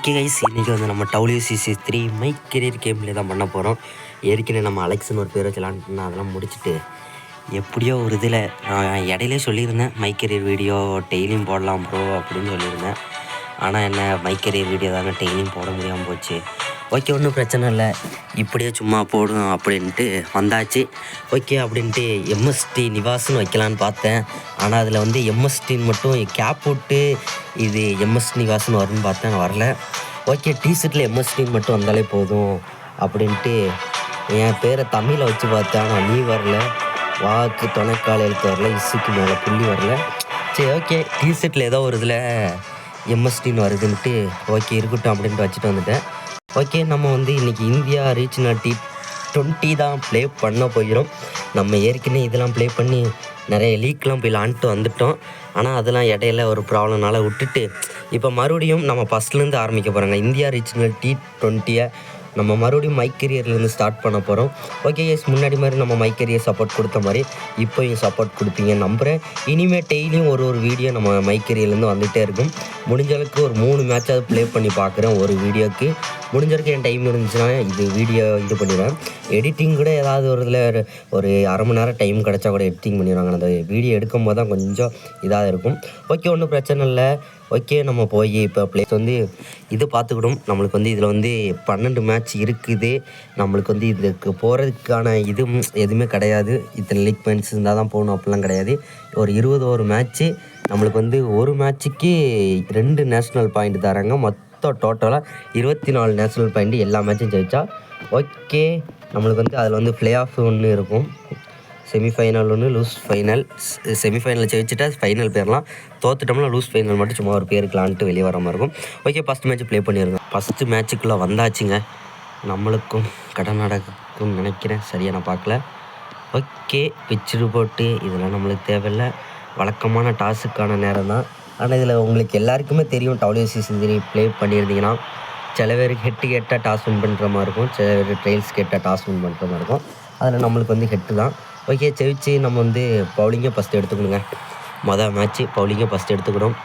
Okay guys, இன்றைக்கி வந்து நம்ம WCC3 மை கெரியர் கேம்லேயே தான் பண்ண போகிறோம். ஏற்கனவே நம்ம அலெக்ஸ்னு ஒரு பேர் வச்சலான்னு அதெல்லாம் முடிச்சுட்டு எப்படியோ ஒரு இதில் நான் இடையிலே சொல்லியிருந்தேன் மை கெரியர் வீடியோ டெய்லியும் போடலாம் ப்ரோ அப்படின்னு சொல்லியிருந்தேன். ஆனால் என்ன மை கெரியர் வீடியோ தாங்க டெய்லியும் போட முடியாமல் போச்சு. ஓகே, ஒன்றும் பிரச்சனை இல்லை, இப்படியே சும்மா போடும் அப்படின்ட்டு வந்தாச்சு. ஓகே அப்படின்ட்டு எம்எஸ்டி நிவாஸ்னு வைக்கலான்னு பார்த்தேன். ஆனால் அதில் வந்து எம்எஸ்டின்னு மட்டும் கேப் விட்டு இது எம்எஸ் நிவாஸ்னு வரும்னு பார்த்தேன், வரல. ஓகே, டிஷர்ட்டில் எம்எஸ்டின்னு மட்டும் வந்தாலே போதும் அப்படின்ட்டு என் பேரை தமிழில் வச்சு பார்த்தேன். ஆனால் நீ வரல, வாக்கு துணைக்கால எழுத்து வரல, இசுக்கு மேலே புள்ளி வரல. சரி ஓகே, டிஷர்ட்டில் ஏதோ ஒரு இதில் எம்எஸ்டின்னு வருதுன்ட்டு ஓகே இருக்கட்டும் அப்படின்ட்டு வச்சுட்டு வந்துட்டேன். ஓகே, நம்ம வந்து இன்றைக்கி இந்தியா ரீஜனல் T20 தான் ப்ளே பண்ண போகிறோம். நம்ம ஏற்கனவே இதெல்லாம் ப்ளே பண்ணி நிறைய லீக்லாம் போய் விளாண்டுட்டு வந்துட்டோம். ஆனால் அதெல்லாம் இடையில ஒரு ப்ராப்ளம்னால விட்டுட்டு இப்போ மறுபடியும் நம்ம ஃபஸ்ட்லேருந்து ஆரம்பிக்க போகிறாங்க. இந்தியா ரீஜனல் T20 நம்ம மறுபடியும் மை கெரியர்லேருந்து ஸ்டார்ட் பண்ண போகிறோம். ஓகே எஸ், முன்னாடி மாதிரி நம்ம மை கெரியர் சப்போர்ட் கொடுத்த மாதிரி இப்போயும் சப்போர்ட் கொடுப்பீங்கன்னு நம்புகிறேன். இனிமேல் டெய்லியும் ஒரு வீடியோ நம்ம மை கெரியர்லேருந்து வந்துகிட்டே இருக்கும். முடிஞ்ச அளவுக்கு ஒரு 3 மேட்சாவது ப்ளே பண்ணி பார்க்குறேன் ஒரு வீடியோக்கு. முடிஞ்ச வரைக்கும் என் டைம் இருந்துச்சுன்னா இது வீடியோ இது பண்ணிடுவேன். எடிட்டிங் கூட ஏதாவது ஒரு இதில் ஒரு அரை மணி நேரம் டைம் கிடச்சா கூட எடிட்டிங் பண்ணிடுவாங்க. அந்த வீடியோ எடுக்கும் போது தான் கொஞ்சம் இதாக இருக்கும். ஓகே, ஒன்றும் பிரச்சனை இல்லை. ஓகே, நம்ம போய் இப்போ ப்ளேஸ் வந்து இது பார்த்துக்கிடும். நம்மளுக்கு வந்து இதில் வந்து 12 மேட்ச் இருக்குது. நம்மளுக்கு வந்து இதுக்கு போகிறதுக்கான இது எதுவுமே கிடையாது. இத்தனை லீக் பாயிண்ட்ஸ் இருந்தால் தான் போகணும் அப்படிலாம் கிடையாது. ஒரு 21 மேட்ச்சு நம்மளுக்கு வந்து ஒரு மேட்ச்சுக்கு 2 நேஷ்னல் பாயிண்ட் தராங்க. டோட்டலாக 24 நேஷ்னல் பாயிண்ட் எல்லா மேட்சும் ஜெயிச்சா. ஓகே, நம்மளுக்கு வந்து அதில் வந்து ப்ளே ஆஃப் ஒன்று இருக்கும், செமிஃபைனல் ஒன்று, லூஸ் ஃபைனல். செமிஃபைனல் ஜெயிச்சுட்டா ஃபைனல் போயிடலாம், தோத்துட்டோம்னா லூஸ் ஃபைனல் மட்டும் சும்மா ஒரு பேருக்கலான்ட்டு வெளியே வர மாதிரி இருக்கும். ஓகே, ஃபஸ்ட் மேட்ச் ப்ளே பண்ணிடுங்க. ஃபஸ்ட்டு மேட்ச்சுக்குள்ளே வந்தாச்சுங்க. நம்மளுக்கும் கர்நாடகாவுக்கும் நினைக்கிறேன், சரியாக நான் பார்க்கல. ஓகே, பிச்சு போட்டு இதெல்லாம் நம்மளுக்கு தேவையில்லை, வழக்கமான டாஸுக்கான நேரம் தான். ஆனால் இதில் உங்களுக்கு எல்லாருக்குமே தெரியும், WCC3 ப்ளே பண்ணியிருந்தீங்கன்னா சில பேருக்கு ஹெட்டு கேட்டால் டாஸ் வின் பண்ணுற மாதிரி இருக்கும், சில பேர் ட்ரெயில்ஸ் கேட்டால் டாஸ் வின் பண்ணுற மாதிரி இருக்கும். அதில் நம்மளுக்கு வந்து ஹெட்டு தான். ஓகே, ஜெயிச்சு நம்ம வந்து பவுலிங்கே ஃபஸ்ட்டு எடுத்துக்கணுங்க. மொதல் மேட்ச்சு பவுலிங்கே ஃபஸ்ட்டு எடுத்துக்கணும்.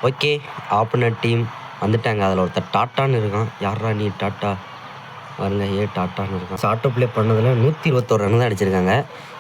ஓகே, ஆப்போனன்ட் டீம் வந்துட்டாங்க. அதில் ஒருத்தர் டாட்டான்னு இருக்கான். யாரா நீ டாட்டா வருங்க, டாட்டான்னு இருக்கான். ஷார்ட்டோ ப்ளே பண்ணதில் 121 ரன் தான் அடிச்சிருக்காங்க.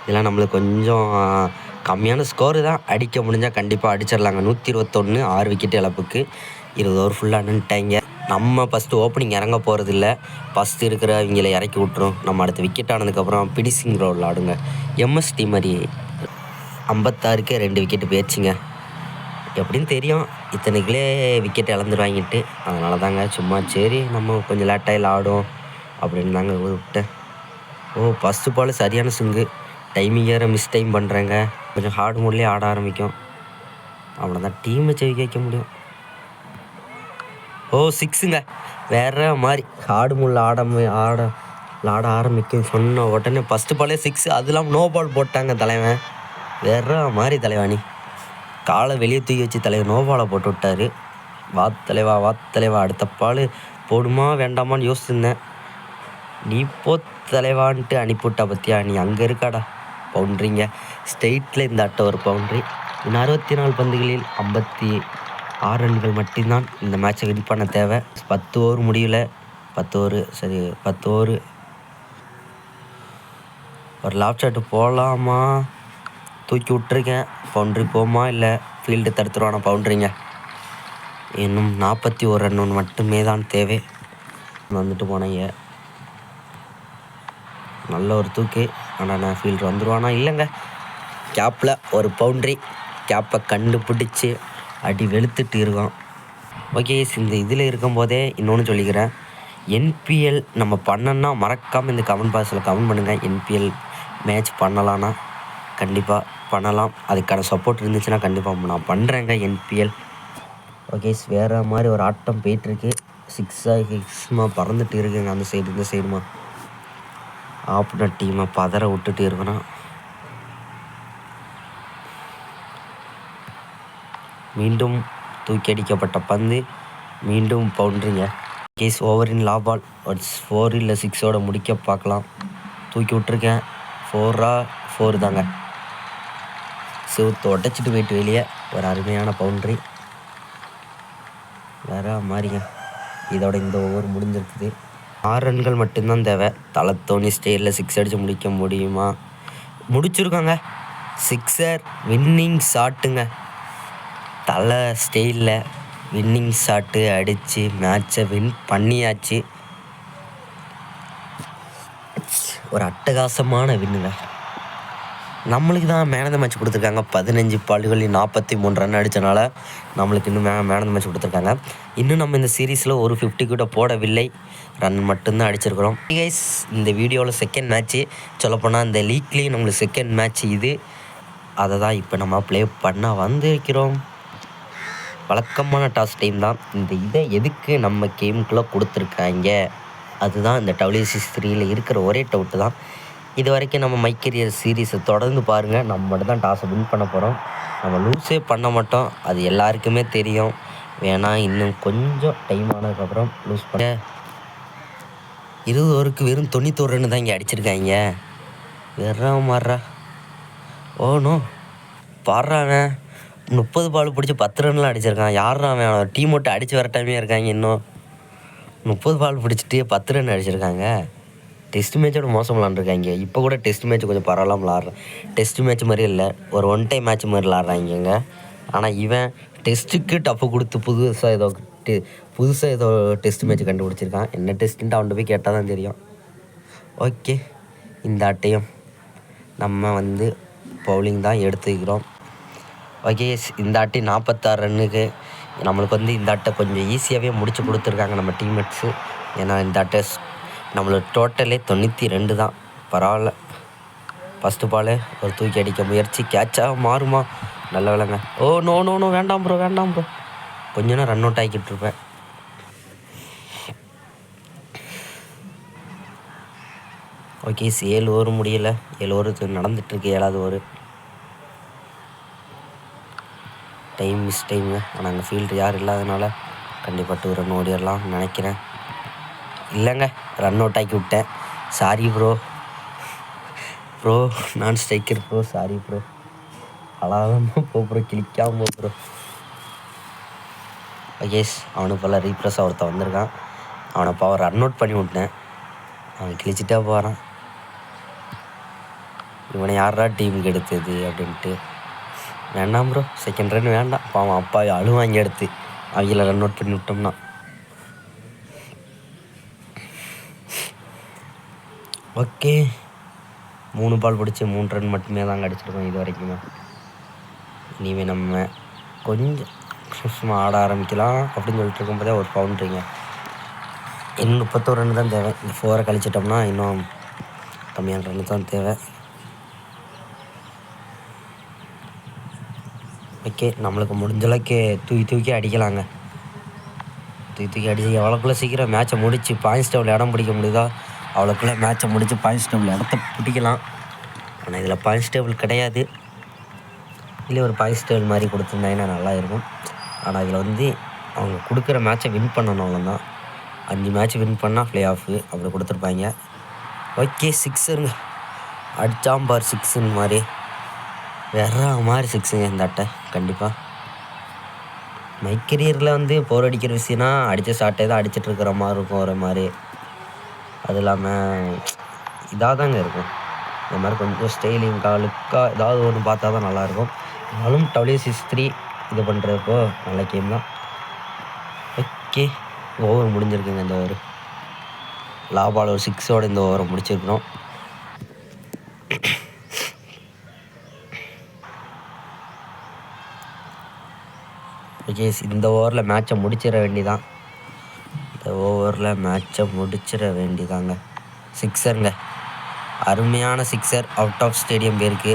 இதெல்லாம் நம்மளுக்கு கொஞ்சம் கம்மியான ஸ்கோரு தான். அடிக்க முடிஞ்சால் கண்டிப்பாக அடிச்சிடலாங்க. 121, 6 விக்கெட் இழப்புக்கு 20 ஓவர் ஃபுல்லாக நின்ட்டாங்க. நம்ம ஃபஸ்ட்டு ஓப்பனிங் இறங்க போகிறதில்ல, ஃபஸ்ட்டு இருக்கிற இவங்களை இறக்கி விட்ரும். நம்ம அடுத்த விக்கெட் ஆனதுக்கப்புறம் பினிஷிங் ரோல் ஆடுங்க. எம்எஸ்டி மாதிரி 56க்கே 2 விக்கெட்டு போயிடுச்சுங்க. எப்படின்னு தெரியும், இத்தனைக்குள்ளே விக்கெட் இழந்துருவாங்கிட்டு. அதனால தாங்க சும்மா சரி நம்ம கொஞ்சம் லேட்டாக ஆடும் அப்படின்னு தாங்க விட்டேன். ஃபஸ்ட்டு பால் சரியான சுங்கு, டைமிங் வேறு மிஸ் டைம் பண்ணுறாங்க. கொஞ்சம் ஹார்ட் மோட்லேயே ஆட ஆரம்பிக்கும், அவ்வளோதான் டீமை ஜெயிக்க வைக்க முடியும். 6ங்க, வேறு மாதிரி ஹார்ட் மோடில் ஆட ஆரம்பிக்கும். சொன்ன உடனே ஃபஸ்ட்டு பாலே 6, அதெல்லாம் நோ பால் போட்டாங்க தலைவன். வேறு மாதிரி தலைவாணி காலை வெளியே தூக்கி வச்சு தலைவன் நோ பாலை போட்டு விட்டார். வா தலைவா அடுத்த பால் போடுமா வேண்டாமான்னு யோசிச்சுருந்தேன். நீ போ தலைவான்ட்டு அனுப்பிவிட்டா பற்றியா, நீ அங்கே இருக்காடா. பவுண்ட்ரிங்க ஸ்ட்ரெயிட்டில் இந்த ஒரு பவுண்ட்ரி. இன்னும் 64 பந்துகளில் 56 ரன்கள் மட்டும்தான் இந்த மேட்சை வின் பண்ண தேவை. 10 ஓவர் முடியல, 10 ஓவர் ஒரு லாப் ஷாட்டு போகலாமா, தூக்கி விட்ருக்கேன். பவுண்ட்ரி போமா இல்லை ஃபீல்டு தடுத்துருவான பவுண்ட்ரிங்க. இன்னும் 41 ரன் மட்டுமே தான் தேவை. வந்துட்டு போனீங்க, நல்ல ஒரு தூக்கு. ஆனால் நான் ஃபீல்டர் வந்துடுவானா, இல்லைங்க, கேப்பில் ஒரு பவுண்ட்ரி. கேப்பை கண்டுபிடிச்சி அடி வெளுத்துட்டு இருக்கோம். ஓகே, இந்த இதில் இருக்கும்போதே இன்னொன்று சொல்லிக்கிறேன், NPL நம்ம பண்ணோன்னா மறக்காமல் இந்த கமெண்ட் பாக்ஸில் கமெண்ட் பண்ணுங்கள். NPL மேட்ச் பண்ணலான்னா கண்டிப்பாக பண்ணலாம். அதுக்கான சப்போர்ட் இருந்துச்சுன்னா கண்டிப்பாக நான் பண்ணுறேங்க NPL. ஓகே, வேறு மாதிரி ஒரு ஆட்டம் போயிட்டுருக்கு. 6 பறந்துட்டு இருக்குங்க அந்த சைடு இந்த சைடுமா. ஆப்போனன்ட் டீமை பதற விட்டுட்டு இருக்கணும். மீண்டும் தூக்கி அடிக்கப்பட்ட பந்து, மீண்டும் பவுண்ட்ரிங்க. கேஸ் ஓவரின் லாபால் 4 இல்லை 6ஓட முடிக்க பார்க்கலாம். தூக்கி விட்ருக்கேன். 4 தாங்க. சிவத்தை உடச்சிட்டு போயிட்டு வெளியே ஒரு அருமையான பவுண்ட்ரி. வேறு மாதிரிங்க. இதோட இந்த ஓவர் முடிஞ்சிருக்குது. 6 ரன்கள் மட்டும்தான் தேவை. தலை தோனி ஸ்டைலில் 6 அடித்து முடிக்க முடியுமா? முடிச்சிருக்காங்க. சிக்ஸர், வின்னிங் ஷாட்டுங்க. தலை ஸ்டைலில் வின்னிங் ஷாட்டு அடித்து மேட்சை வின் பண்ணியாச்சு. ஒரு அட்டகாசமான வின்னுங்க. நம்மளுக்கு தான் மேன் ஆஃப் த மேட்ச் கொடுத்துருக்காங்க. 15 பால்களில் 43 ரன் அடித்தனால நம்மளுக்கு இன்னும் மேன் ஆஃப் த மேட்ச் கொடுத்துருக்காங்க. இன்னும் நம்ம இந்த சீரீஸில் ஒரு 50 கூட போடவில்லை. ரன் மட்டும்தான் அடிச்சிருக்கிறோம். கைஸ், இந்த வீடியோவில் செகண்ட் மேட்ச்சு சொல்லப்போனால் இந்த லீக்லேயும் நம்மளுக்கு செகண்ட் மேட்ச் இது. அதை தான் இப்போ நம்ம ப்ளே பண்ண வந்திருக்கிறோம். வழக்கமான டாஸ் டைம் தான். இந்த இதை எதுக்கு நம்ம கேமுக்குள்ளே கொடுத்துருக்காங்க, அதுதான் இந்த WC3 இருக்கிற ஒரே டவுட்டு தான். இது வரைக்கும் நம்ம மை கெரியர் சீரீஸை தொடர்ந்து பாருங்கள். நம்ம மட்டும் தான் டாஸை வின் பண்ண போகிறோம். நம்ம லூஸே பண்ண மாட்டோம், அது எல்லாருக்குமே தெரியும். வேணால் இன்னும் கொஞ்சம் டைம் ஆனதுக்கப்புறம் லூஸ் பண்ண 20 ஓவருக்கு வெறும் 91 ரன்னு தான் இங்கே அடிச்சிருக்காங்க. வெறா மாறா ஓனோ பாடுறாவன் 30 பால் பிடிச்சி 10 ரன்லாம் அடிச்சிருக்கான். யாராவன் டீம் மட்டும் அடித்து வரட்டாமே இருக்காங்க. இன்னும் 30 பால் பிடிச்சிட்டு 10 ரன் அடிச்சிருக்காங்க. டெஸ்ட் மேட்சோட மோசம் விளாண்டுருக்காங்க. இப்போ கூட டெஸ்ட் மேட்ச் கொஞ்சம் பரவாயில்லாமல் விளாட்றேன். டெஸ்ட் மேட்ச் மாதிரி இல்லை, ஒரு ஒன் டைம் மேட்ச் மாதிரி விளாட்றாங்க. ஆனால் இவன் டெஸ்ட்டுக்கு டஃப்பு கொடுத்து புதுசாக ஏதோ டெஸ்ட் மேட்ச் கண்டுபிடிச்சிருக்கான். என்ன டெஸ்ட்டுன்ட்டு அவன்கிட்ட போய் கேட்டால் தான் தெரியும். ஓகே, இந்த ஆட்டையும் நம்ம பவுலிங் தான் எடுத்துக்கிறோம். ஓகே, இந்த ஆட்டி 46 ரன்னுக்கு நம்மளுக்கு இந்த ஆட்டை கொஞ்சம் ஈஸியாகவே முடிச்சு கொடுத்துருக்காங்க நம்ம டீம்மேட்ஸு. ஏன்னா இந்த ஆட்டை நம்மளோட டோட்டலே 92 தான். பரவாயில்ல. ஃபஸ்ட்டு பால் ஒரு தூக்கி அடிக்க முயற்சி, கேட்சாக மாறுமா? நல்ல வேலைங்க. ஓ நோ நோ நோ, வேண்டாம் ப்ரோ. கொஞ்ச நேரம் ரன் அவுட் ஆகிக்கிட்டு இருப்பேன். ஓகே, 7 ஓவர் முடியலை. 7 ஓவர் நடந்துகிட்ருக்கு. 7வது ஓவர். Time miss டைமுங்க. ஆனால் அங்கே ஃபீல்டு யாரும் இல்லாதனால கண்டிப்பாக 2 ரன் ஓடிடலாம் நினைக்கிறேன். இல்லைங்க, ரன் அவுட் ஆக்கி விட்டேன். Sorry bro. நான் ஸ்ட்ரைக்கர் ப்ரோ. Sorry bro. அழகாக ப்ரோ, கிளிக்காமல் ப்ரோ. ஓகேஸ், அவனுக்கு போல் ரீப்ரெஸ்ஸாக ஒருத்தன் வந்திருக்கான். அவனை பவர் ரன் அவுட் பண்ணி விட்டேன். அவன் கிழிச்சிட்டே போகிறான். இவனை யாரா டீமுக்கு எடுத்தது அப்படின்ட்டு. வேண்டாம் ப்ரோ, செகண்ட் ரன் வேண்டாம். பாவன் அப்பா அழுவாங்க எடுத்து அவங்கள ரன் அவுட் பண்ணி விட்டோம்னா. ஓகே, 3 பால் பிடிச்சி 3 ரன் மட்டுமே தாங்க அடிச்சிருக்கோம் இது வரைக்குமே. இனிமேல் நம்ம கொஞ்சம் சும்மா ஆட ஆரம்பிக்கலாம் அப்படின்னு சொல்லிட்டு இருக்கும்போதே ஒரு பவுண்ட்ரிங்க. இன்னும் 31 ரன் தான் தேவை. இந்த 4 கழிச்சிட்டோம்னா இன்னும் கம்மியான ரன்னு தான் தேவை. ஓகே, நம்மளுக்கு முடிஞ்சளவுக்கு தூக்கி அடிக்கலாங்க. தூக்கி அடிச்சு எவ்வளோக்குள்ளே சீக்கிரம் மேட்சை முடித்து பாயிண்ட்ஸ் டேபிள் இடம் பிடிக்க முடியுதோ அவ்வளோக்குள்ளே மேட்சை முடித்து பாயிண்ட்ஸ் டேபிள் இடத்த பிடிக்கலாம். ஆனால் இதில் பாயிண்ட்ஸ் டேபிள் கிடையாது. இல்லை ஒரு பாயிண்ட்ஸ் டேபிள் மாதிரி கொடுத்துருந்தாங்கன்னா நல்லா இருக்கும். ஆனால் இதில் அவங்க கொடுக்குற மேட்சை வின் பண்ணணும். அவ்வளோதான். 5 மேட்ச் வின் பண்ணால் ப்ளே ஆஃபு அப்படி கொடுத்துருப்பாங்க. ஓகே, 6 அடிச்சாம்பார் 6 மாதிரி வேற மாதிரி 6ங்க இந்த அட்டை. கண்டிப்பாக மை கெரியரில் போர் அடிக்கிற விஷயம்னா அடித்த ஷாட்டே தான் அடிச்சிட்டு இருக்கிற மாதிரி இருக்கும். ஒரு மாதிரி அது இல்லாமல் இதாக தாங்க இருக்கும். இந்த மாதிரி கொஞ்சம் ஸ்டைலிங்காக லுக்காக ஏதாவது ஒன்று பார்த்தா தான் நல்லாயிருக்கும். இருந்தாலும் WC3 இது பண்ணுறப்போ நல்ல கேம் தான். ஓகே, ஓவர் முடிஞ்சிருக்குங்க. இந்த ஓவர் லாபால் ஒரு 6ஓட இந்த ஓவரை முடிச்சிருக்கிறோம். ஓகே, இந்த ஓவரில் மேட்சை முடிச்சிட வேண்டிதான். முடிச்சிட வேண்டிதாங்க. 6ங்க, அருமையான 6 அவுட் ஆஃப் ஸ்டேடியம் பேருக்கு.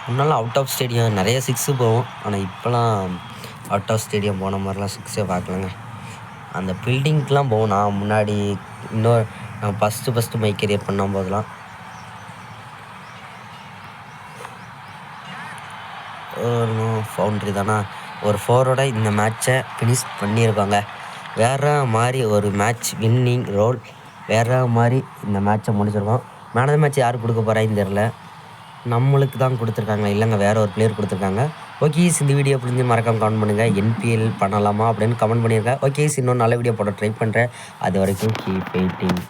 முன்னாலும் அவுட் ஆஃப் ஸ்டேடியம் நிறைய 6 போகும். ஆனால் இப்போலாம் அவுட் ஆஃப் ஸ்டேடியம் போன மாதிரிலாம் 6 பார்க்கலங்க. அந்த பில்டிங்க்கெலாம் போகும். நான் முன்னாடி நான் ஃபஸ்ட்டு மை கெரியர் பண்ணும் போதெல்லாம் பவுண்ட்ரி தானே. ஒரு 4ஓட இந்த மேட்சை ஃபினிஷ் பண்ணியிருக்காங்க. வேறு மாதிரி ஒரு மேட்ச் வின்னிங் ரோல். வேறு மாதிரி இந்த மேட்சை முடிச்சிருக்கோம். மேன் ஆஃப் த மேட்ச் யார் கொடுக்க போகிறான்னு தெரில. நம்மளுக்கு தான் கொடுத்துருக்காங்க. இல்லைங்க, வேறு ஒரு பிளேயர் கொடுத்துருக்காங்க. ஓகே, இந்த வீடியோ புரிஞ்சு மறக்காம கமெண்ட் பண்ணுங்கள். என்பிஎல் பண்ணலாமா அப்படின்னு கமெண்ட் பண்ணியிருக்கேன். ஓகே, இன்னொரு நல்ல வீடியோ போட ட்ரை பண்ணுறேன். அது வரைக்கும் கீப் வெயிட்டிங்.